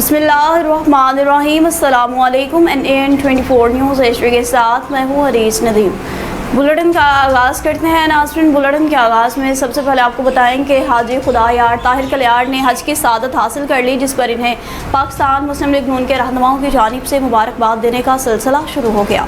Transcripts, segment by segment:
बिस्मिल्लाहिर्रहमानिर्रहीम। अस्सलामुअलैकुम। NAN24 news Asia के साथ मैं हूँ हरीस नदीम। बुलेटिन का आगाज़ करते हैं नाज़रीन। बुलेटिन के आगाज़ में सबसे पहले आपको बताएं कि हाजी खुदायार ताहिर कलियार ने हज की सादत हासिल कर ली, जिस पर इन्हें पाकिस्तान मुस्लिम लीग नून के रहनुमाओं की जानिब से मुबारकबाद देने का सिलसिला शुरू हो गया।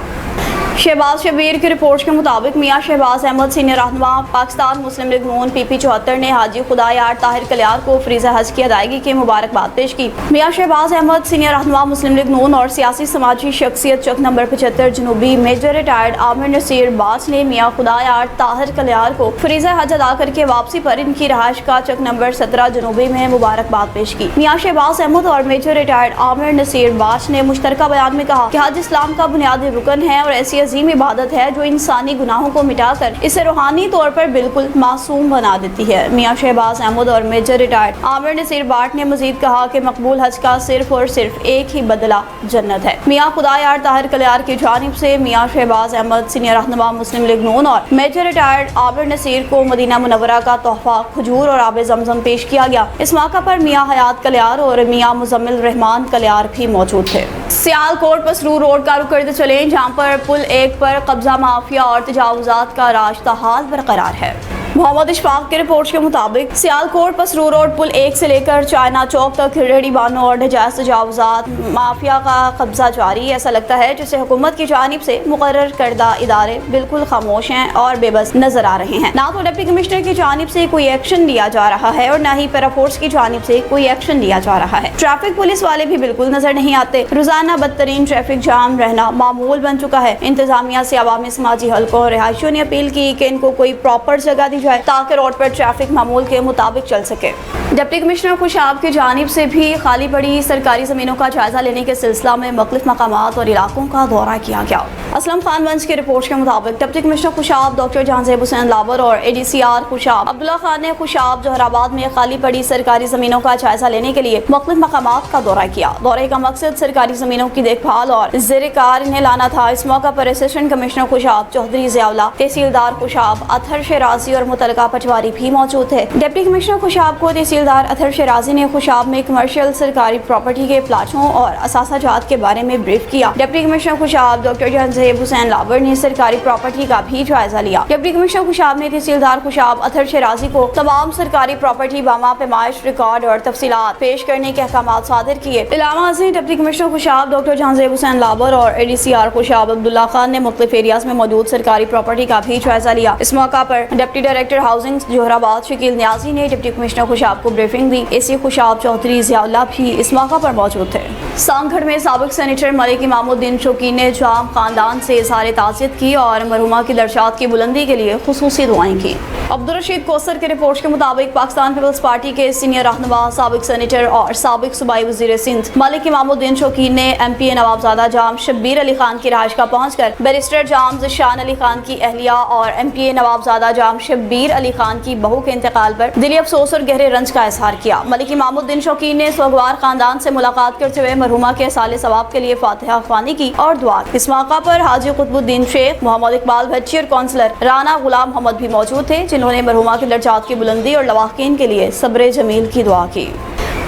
शहबाज शब्बीर की रिपोर्ट के मुताबिक मियाँ शहबाज अहमद सीनियर रहनुमा पाकिस्तान मुस्लिम लीग नून PP 74 ने हाजी खुदायार ताहिर कलियार को फरीज़ा हज की अदायगी की मुबारकबाद पेश की। मियाँ शहबाज अहमद सीनियर रहनुमा मुस्लिम लीग नून और सियासी समाजी शख्सियत चक नंबर 75 जनूबी मेजर रिटायर्ड आमिर नसीर बाच ने मियाँ खुदायार ताहिर कलियार को फरीज़ा हज अदा करके वापसी पर इनकी रहायश का चक नंबर 17 जनूबी में मुबारकबाद पेश की। मियाँ शहबाज अहमद और मेजर रिटायर्ड आमिर नसीर बाच ने मुश्तरका बयान में कहा कि हज इस्लाम का बुनियादी रुकन है और ऐसी अजीम इबादत है जो इंसानी गुनाहों को मिटाकर इसे रूहानी तौर पर बिल्कुल मासूम बना देती है। मियाँ शहबाज अहमद और मेजर रिटायर्ड आमिर नसीर बाट ने मजीद कहा कि मकबूल हज का सिर्फ और सिर्फ एक ही बदला जन्नत है। मियाँ खुदायार ताहिर कलियार की जानिब से मियाँ शहबाज अहमद सीनियर रहनुमा मुस्लिम लीग नून और मेजर रिटायर्ड आमिर नसीर को मदीना मुनव्वरा का तोहफा खजूर और आब जमजम पेश किया गया। इस मौका पर मियाँ हयात कलियार और मियाँ मुजम्मिल रहमान कलियार भी मौजूद थे। सियालकोट पसरू रोड का रुख करते चले, जहाँ पर पुल 1 पर कब्जा माफिया और तजावुजात का रास्ता हाल बरकरार है। मोहम्मद इशफाक की रिपोर्ट के मुताबिक सियालकोट पसरू रोड पुल 1 से लेकर चाइना चौक तक रेहड़ी बानों और नजायज तजावुजात माफिया का कब्जा जारी। ऐसा लगता है जैसे हुकूमत की जानिब से मुकर्रर करदा इदारे बिल्कुल खामोश हैं और बेबस नजर आ रहे हैं। ना तो डिप्टी कमिश्नर की जानिब से कोई एक्शन लिया जा रहा है और न ही पैरा फोर्स की जानिब से कोई एक्शन लिया जा रहा है। ट्रैफिक पुलिस वाले भी बिल्कुल नजर नहीं आते। रोजाना बदतरीन ट्रैफिक जाम रहना मामूल बन चुका है। इंतजामिया से अवामी समाजी हलकों और रिहायशियों ने अपील की कि इनको कोई प्रॉपर जगह दी जाए ताकि रोड पर ट्रैफिक मामूल के मुताबिक चल सके। डिप्टी कमिश्नर खुशाब की जानिब से भी खाली पड़ी सरकारी जमीनों का जायजा लेने के सिलसिला में मुख्तलिफ मकामात और इलाकों का दौरा किया गया। असलम खान वंश की रिपोर्ट के मुताबिक deputy commissioner Khushab doctor Jahanzeb Hussain Lawar और ADCR खुशाब अब्दुल्ला खान ने खुशाब जोहराबाद में खाली पड़ी सरकारी जमीनों का जायजा लेने के लिए मुख्तलिफ मकामात का दौरा किया। दौरे का मकसद सरकारी जमीनों की देखभाल और ज़ेर-ए-कार इन्हें लाना था। इस मौका पर असिस्टेंट कमिश्नर खुशाब चौधरी ज़ियाउल्लाह, तहसीलदार खुशाब अतहर शराजी और मुतलका पटवारी भी मौजूद थे। डिप्टी कमिश्नर खुशाब को तहसीलदार अतहर शराजी ने खुशाब में कमर्शियल सरकारी प्रॉपर्टी के प्लाटों और असासाजात के बारे में ब्रीफ किया। Deputy commissioner Khushab doctor Jahanzeb Hussain Lawar ने सरकारी प्रॉपर्टी का भी जायजा लिया। डिप्टी कमिश्नर खुशाब ने तहसीलदार खुशाब अतहर शराजी को तमाम सरकारी प्रॉपर्टी बामा पैमाइश रिकॉर्ड और तफसीलात पेश करने के अहकामात सादिर किए। इलावा से deputy commissioner Khushab doctor Jahanzeb Hussain Lawar और ADCR खुशाब अब्दुल्ला खान ने मुख्तलिफ एरियाज में मौजूद सरकारी प्रॉपर्टी का भी जायजा लिया। इस मौका पर deputy director housing Jauharabad Shakeel Niazi ने डिप्टी कमिश्नर खुशाब को ब्रीफिंग दी। AC खुशाब चौधरी ज़ियाउल्लाह भी इस मौका पर मौजूद थे। सांगढ़ में साबिक सेनेटर मलिक इमामुद्दीन शौकीन ने जाम खानदान से इज़हार ताज़ियत की और मरहुमा की दर्जात की बुलंदी के लिए खुसूसी दुआएं की। अब्दुल रशीद कोसर की रिपोर्ट के मुताबिक पाकिस्तान पीपल्स पार्टी के सीनियर रहनुमा साबिक सेनेटर और साबिक सूबाई वज़ीर सिंध मलिक इमामुद्दीन शौकीन ने MPA नवाबजादा जाम शब्बीर अली खान की रहायश का पहुंचकर बैरिस्टर जाम ज़िशान अली खान की अहलिया और MPA नवाबजादा जाम शब्बीर अली खान की बहू के इंतकाल पर दिली अफसोस और गहरे रंज का इजहार किया। मलिक इमामुद्दीन शौकीन ने सोगवार खानदान से मुलाकात करते हुए मरहुमा के साले सवाब के लिए फातिहा ख्वानी की और दुआ की। इस मौका पर हाजी कुतुबुद्दीन शेख, मोहम्मद इकबाल भच्ची और काउंसलर राना गुलाम मोहम्मद भी मौजूद थे, जिन्होंने मरहुमा की दर्जात की बुलंदी और लवाकिन के लिए सब्र जमील की दुआ की।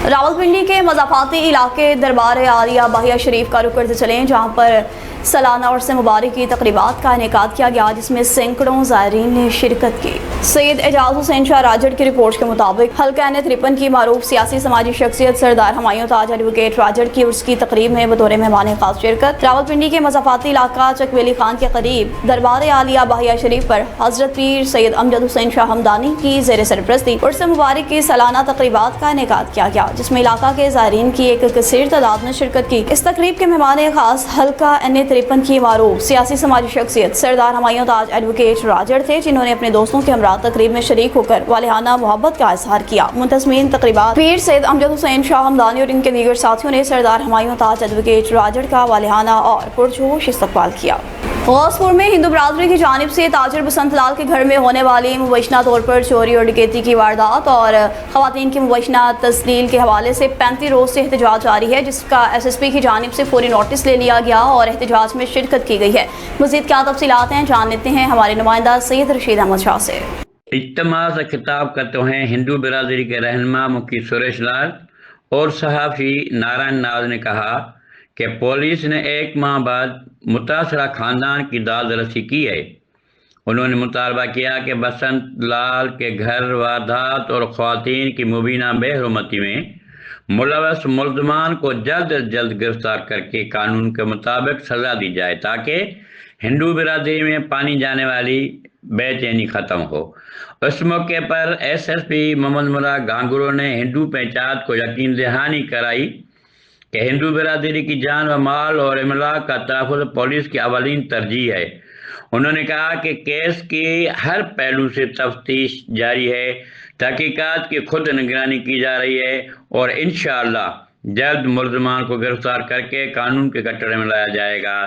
रावलपिंडी के मज़ाफ़ाती इलाके दरबार आलिया बाहिया शरीफ का रुख करते चले, जहाँ पर सालाना उर्स मुबारक की तकरीबात का इनेकाद किया गया, जिसमें सैकड़ों ज़ायरीन ने शिरकत की। सैयद एजाज हुसैन शाह राजड़ की रिपोर्ट के मुताबिक हल्का N53 की मारूफ सियासी समाजी शख्सियत सरदार हुमायूं ताज एडवोकेट राजड़ की उर्स की तकरीब में बतौर मेहमान खास शिरकत। रावलपिंडी के मज़ाफ़ाती इलाका चकवेली खान के करीब दरबार आलिया बाहिया शरीफ पर हज़रत पीर सैयद अमजद हुसैन शाह हमदानी की ज़ेर सरपरस्ती उर्स मुबारक की सालाना तकरीबात का इनेकाद किया गया, जिसमें इलाका के ज़ायरीन की एक कसीर तादाद ने शिरकत की। इस तकरीब के मेहमान खास हल्का N53 की मारूफ सियासी समाजी शख्सियत सरदार हुमायूं ताज एडवोकेट राजड़ थे, जिन्होंने अपने दोस्तों के हमरा तकरीब में शरीक होकर वालिहाना मोहब्बत का इजहार किया। मुंतज़मीन तकरीबात पीर सैयद अमजद हुसैन शाह हमदानी और इनके दीगर साथियों ने सरदार हुमायूं ताज एडवोकेट राजड़ का वालिहाना और पुरजोश इस्तकबाल किया। गौसपुर में हिंदू बरादरी की जानिब से ताजिर बसंत लाल के घर में होने वाली मुबैशना तौर पर चोरी और डकैती की वारदात और खवातीन की मुबैशना तस्लील के हवाले से 35 रोज से एहतजाज जारी है, जिसका SSP की जानिब से फौरी नोटिस ले लिया गया और एहतजाज में शिरकत की गई है। मज़ीद क्या तफसीलात हैं जान लेते हैं हमारे नुमाइंदा सैयद रशीद अहमद शाह से। इज्तिमा से खिताब करते हैं हिंदू बिरादरी के रहनुमा मुफ्ती सुरेश लाल اور صحافی نارائن ناز نے کہا کہ پولیس نے 1 ماہ بعد متاثرہ خاندان کی داد رسی کی ہے۔ انہوں نے مطالبہ کیا کہ بسنت لال کے گھر واردات اور خواتین کی مبینہ بے حرمتی میں ملوث ملزمان کو جلد از جلد گرفتار کر کے قانون کے مطابق سزا دی جائے تاکہ ہندو برادری میں پانی جانے والی بے چینی ختم ہو۔ اس موقع پر SSP محمد مراد گانگرو نے ہندو پنچایت کو یقین دہانی کرائی کہ ہندو برادری کی جان و مال اور املاک کا تحفظ پولیس کی اولین ترجیح ہے۔ انہوں نے کہا کہ کیس کی ہر پہلو سے تفتیش جاری ہے، تحقیقات کی خود نگرانی کی جا رہی ہے اور انشاءاللہ جلد ملزمان کو گرفتار کر کے قانون کے کٹڑے میں لایا جائے گا۔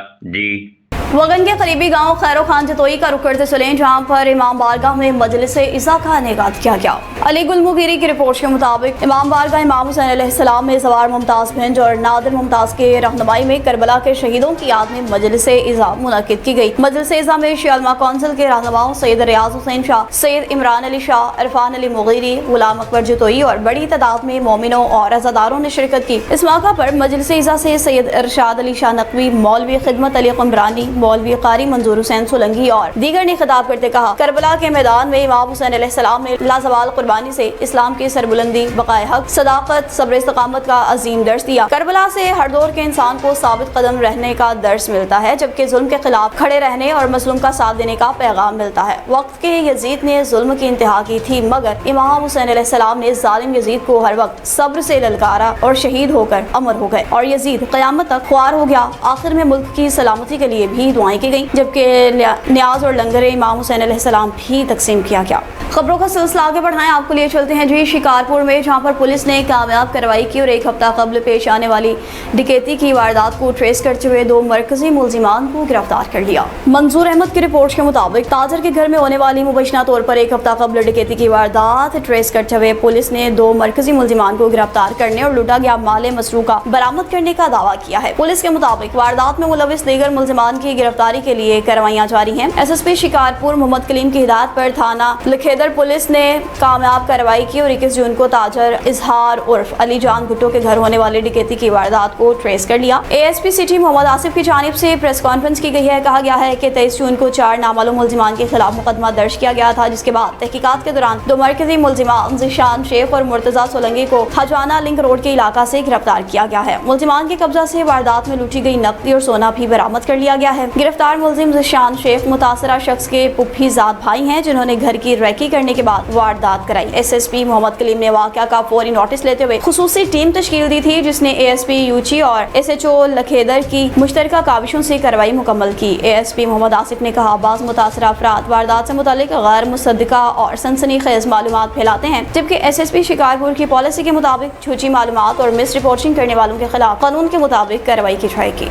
وگن کے قریبی گاؤں خیرو خان جتوئی کا رخ کرتے چلیں جہاں پر امام بارگاہ میں مجلس عزا کا انعقاد کیا گیا۔ علی گل مغیری کی رپورٹ کے مطابق امام بارگاہ امام حسین علیہ السلام میں سوار ممتاز بھنج اور نادر ممتاز کے رہنمائی میں کربلا کے شہیدوں کی یاد میں مجلس عزا منعقد کی گئی۔ مجلس عزا میں شیعہ علماء کونسل کے رہنماؤں سید ریاض حسین شاہ، سید عمران علی شاہ، عرفان علی مغیری، غلام اکبر جتوئی اور بڑی تعداد میں مومنوں اور عزاداروں نے شرکت کی۔ اس موقع پر مجلس عزا سے سید ارشاد علی شاہ نقوی، مولوی خدمت علی قمرانی، مولوی قاری منظور حسین سولنگی اور دیگر نے خطاب کرتے کہا، کربلا کے میدان میں امام حسین علیہ السلام نے لازوال قربانی سے اسلام کی سربلندی، بقائے حق، صداقت، صبر استقامت کا عظیم درس دیا۔ کربلا سے ہر دور کے انسان کو ثابت قدم رہنے کا درس ملتا ہے، جبکہ ظلم کے خلاف کھڑے رہنے اور مظلوم کا ساتھ دینے کا پیغام ملتا ہے۔ وقت کے یزید نے ظلم کی انتہا کی تھی، مگر امام حسین علیہ السلام نے ظالم یزید کو ہر وقت صبر سے للکارا اور شہید ہو کر امر ہو گئے، اور یزید قیامت تک خوار ہو گیا۔ آخر میں ملک کی سلامتی کے لیے بھی دعائیں کی گئیں، جبکہ نیاز اور لنگر امام حسین علیہ السلام بھی تقسیم کیا گیا۔ خبروں کا سلسلہ آگے بڑھائیں، آپ کو لیے چلتے ہیں شکارپور میں، جہاں پر پولیس نے کامیاب کارروائی کی اور 1 ہفتہ قبل پیش آنے والی ڈکیتی کی واردات کو ٹریس کرتے ہوئے 2 مرکزی ملزمان کو گرفتار کر لیا۔ منظور احمد کی رپورٹ کے مطابق تاجر کے گھر میں ہونے والی مبینہ طور پر 1 ہفتہ قبل ڈکیتی کی واردات ٹریس کرتے ہوئے پولیس نے 2 مرکزی ملزمان کو گرفتار کرنے اور لوٹا گیا مال مسروقہ برآمد کرنے کا دعویٰ کیا ہے۔ پولیس کے مطابق واردات میں ملوث دیگر ملزمان کی گرفتاری کے لیے کارروائیاں جاری ہیں۔ SSP شکارپور محمد کلیم کی ہدایت پر تھانہ لکھیدر پولیس نے کامیاب کارروائی کی اور 21 جون کو تاجر اظہار عرف علی جان بھٹو کے گھر ہونے والی ڈکیتی کی واردات کو ٹریس کر لیا۔ ASP سٹی محمد آصف کی جانب سے پریس کانفرنس کی گئی ہے۔ کہا گیا ہے کہ 23 جون کو 4 نامعلوم ملزمان کے خلاف مقدمہ درج کیا گیا تھا، جس کے بعد تحقیقات کے دوران 2 مرکزی ملزمان ذیشان شیخ اور مرتضیٰ سولنگی کو خجانہ لنک روڈ کے علاقہ سے گرفتار کیا گیا ہے۔ ملزمان کے قبضہ سے واردات میں لوٹی گئی نقدی اور سونا بھی برآمد کر لیا گیا ہے۔ گرفتار ملزم ذیشان شیخ متاثرہ شخص کے پھوپھی زاد بھائی ہیں، جنہوں نے گھر کی ریکی کرنے کے بعد واردات کرائی۔ SSP محمد کلیم نے واقعہ کا فوری نوٹس لیتے ہوئے خصوصی ٹیم تشکیل دی تھی، جس نے ASP یوچی اور SHO لکھیدر کی مشترکہ کاوشوں سے کارروائی مکمل کی۔ ASP محمد آصف نے کہا، بعض متاثرہ افراد واردات سے متعلق غیر مصدقہ اور سنسنی خیز معلومات پھیلاتے ہیں، جبکہ SSP شکارپور کی پالیسی کے مطابق جھوٹی معلومات اور مس رپورٹنگ کرنے والوں کے خلاف قانون کے مطابق کارروائی کی جائے گی۔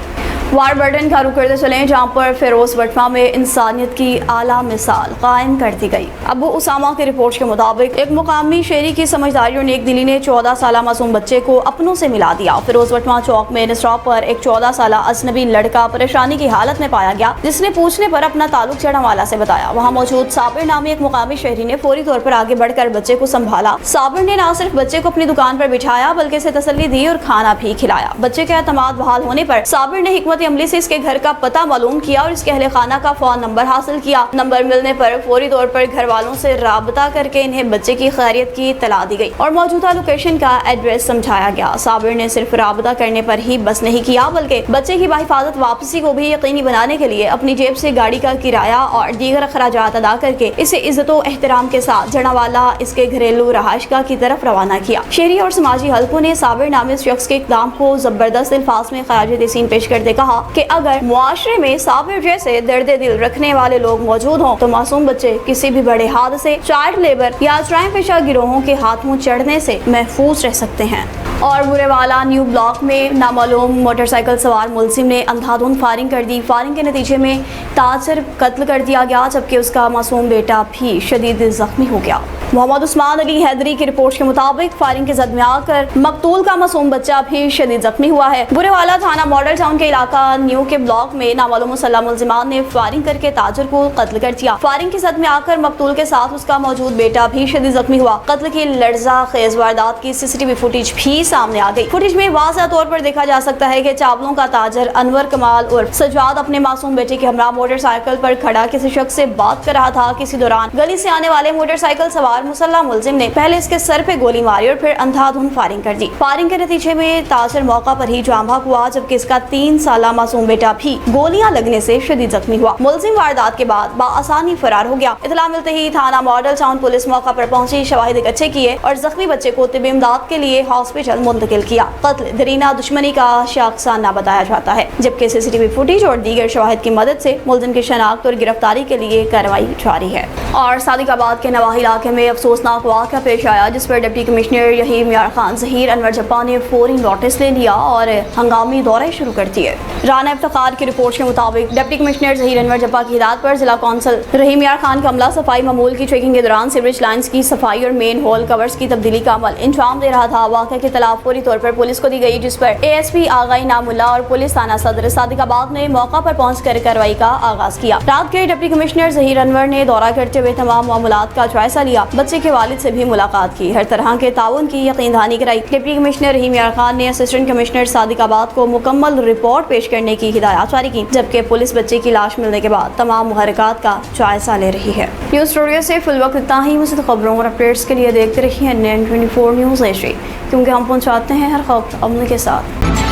وار برڈن کا رخ کرتے چلیں، جہاں پر فیروز وٹوا میں انسانیت کی اعلیٰ مثال قائم کر دی گئی۔ ابو اسامہ کی رپورٹ کے مطابق ایک مقامی شہری کی سمجھداری اور نیک دلی نے 14 سالہ معصوم بچے کو اپنوں سے ملا دیا۔ فیروز وٹوا چوک میں اسٹاپ پر ایک 14 سالہ اجنبی لڑکا پریشانی کی حالت میں پایا گیا، جس نے پوچھنے پر اپنا تعلق چڑھا والا سے بتایا۔ وہاں موجود صابر نامی ایک مقامی شہری نے فوری طور پر آگے بڑھ کر بچے کو سنبھالا۔ صابر نے نہ صرف بچے کو اپنی دکان پر بٹھایا بلکہ اسے تسلی دی اور کھانا بھی کھلایا۔ بچے کے اعتماد بحال ہونے پر صابر نے حکمت عملی سے اس کے گھر کا پتہ معلوم کیا اور اس کے اہل خانہ کا فون نمبر حاصل کیا۔ نمبر ملنے پر فوری طور پر گھر والوں سے رابطہ کر کے انہیں بچے کی خیریت کی اطلاع دی گئی اور موجودہ لوکیشن کا ایڈریس سمجھایا گیا۔ صابر نے صرف رابطہ کرنے پر ہی بس نہیں کیا بلکہ بچے کی بحفاظت واپسی کو بھی یقینی بنانے کے لیے اپنی جیب سے گاڑی کا کرایہ اور دیگر اخراجات ادا کر کے اسے عزت و احترام کے ساتھ جڑاوالا اس کے گھریلو رہائش گاہ کی طرف روانہ کیا۔ شہری اور سماجی حلقوں نے صابر نامی شخص کے اقدام کو زبردست الفاظ میں خراج تحسین پیش کرتے کہا کہ اگر معاشرے میں صابر جیسے درد دل رکھنے والے لوگ موجود ہوں تو معصوم بچے کسی بھی بڑے حادثے، چائلڈ لیبر یا جرائم پیشہ گروہوں کے ہاتھوں چڑھنے سے محفوظ رہ سکتے ہیں۔ اور برے والا نیو بلاک میں نامعلوم موٹر سائیکل سوار ملزم نے اندھا دھند فائرنگ کر دی۔ فائرنگ کے نتیجے میں تاجر قتل کر دیا گیا، جبکہ اس کا معصوم بیٹا بھی شدید زخمی ہو گیا۔ मोहम्मद उस्मान अली हैदरी की रिपोर्ट के मुताबिक फायरिंग के जद में आकर मकतूल का मासूम बच्चा भी शदीद जख्मी हुआ है। बुरेवाला थाना मॉडल टाउन के इलाका न्यू के ब्लॉक में नामालूम मुसल्लम मुल्जिमान ने फायरिंग करके ताजर को कत्ल कर दिया। फायरिंग की जद में आकर मकतूल के साथ उसका मौजूद बेटा भी शदीद जख्मी हुआ। कत्ल की लर्जा खेज वारदात की सीसीटीवी फुटेज भी सामने आ गई। फुटेज में वाज़ह तौर पर देखा जा सकता है कि चावलों का ताजर अनवर कमाल उर्फ सजाद अपने मासूम बेटे के हमरा मोटरसाइकिल पर खड़ा किसी शख्स से बात कर रहा था। किसी दौरान गली से आने वाले मोटरसाइकिल सवार मुसल्लम मुल्जिम ने पहले इसके सर पे गोली मारी और फिर अंधाधुंध फायरिंग कर दी। फायरिंग के नतीजे में ताजर मौका पर ही जाम बहक हुआ, जबकि इसका 3 साला मासूम बेटा भी गोलियां लगने से शदीद जख्मी हुआ। मुल्जिम वारदात के बाद बाआसानी फरार हो गया। इतला मिलते ही थाना मॉडल टाउन पुलिस मौका पर पहुंची, शवाहिद इकट्ठे किए और जख्मी बच्चे को तिब्बी इमदाद के लिए हॉस्पिटल मुंतकिल किया। कत्ल दरीना दुश्मनी का शाखसाना बताया जाता है, जबकि सीसीटीवी फुटेज और दीगर शवाहिद की मदद से मुल्जिम की शनाख्त और गिरफ्तारी के लिए कार्रवाई जारी है। और सादिकाबाद के नवाही इलाके में अफसोसनाक वाक़या पेश आया, जिस पर डिप्टी कमिश्नर रहीम यार खान ज़हीर अनवर जब्बा ने फौरी नोटिस ले लिया और हंगामी दौरे शुरू कर दिए। राना इफ्तिखार की रिपोर्ट के मुताबिक डिप्टी कमिश्नर ज़हीर अनवर जब्बा की हिदायत पर जिला कौंसल रहीम यार खान का अमला सफाई मामूल की चेकिंग के दौरान सीवरेज लाइन्स की सफाई और मेन होल कवर्स की तब्दीली का अमल अंजाम दे रहा था। वाक़े की तलाफ फौरी तौर पर पुलिस को दी गई, जिस पर ASP आगा इनामुल्ला और पुलिस थाना सदर सादिकाबाद ने मौका पर पहुंच कर कार्रवाई का आगाज किया। रात के डिप्टी कमिश्नर ज़हीर अनवर ने दौरा करते हुए तमाम मामलात का जायजा लिया, बच्चे के वालिद से भी मुलाकात की, हर तरह के ताउन की यकीन दहानी कराई। डिप्टी कमिश्नर रहीम यार खान ने असिस्टेंट कमिश्नर सादिकाबाद को मुकम्मल रिपोर्ट पेश करने की हिदायत जारी की, जबकि पुलिस बच्चे की लाश मिलने के बाद तमाम मुहर्रिकात का जायजा ले रही है। न्यूज़ स्टूडियो से फिल वक्त इतना ही। मज़ीद खबरों और अपडेट्स के लिए देखते रहिए NN24 न्यूज़ एशिया, क्योंकि हम पहुँचाते हैं हर वक्त अमन के साथ।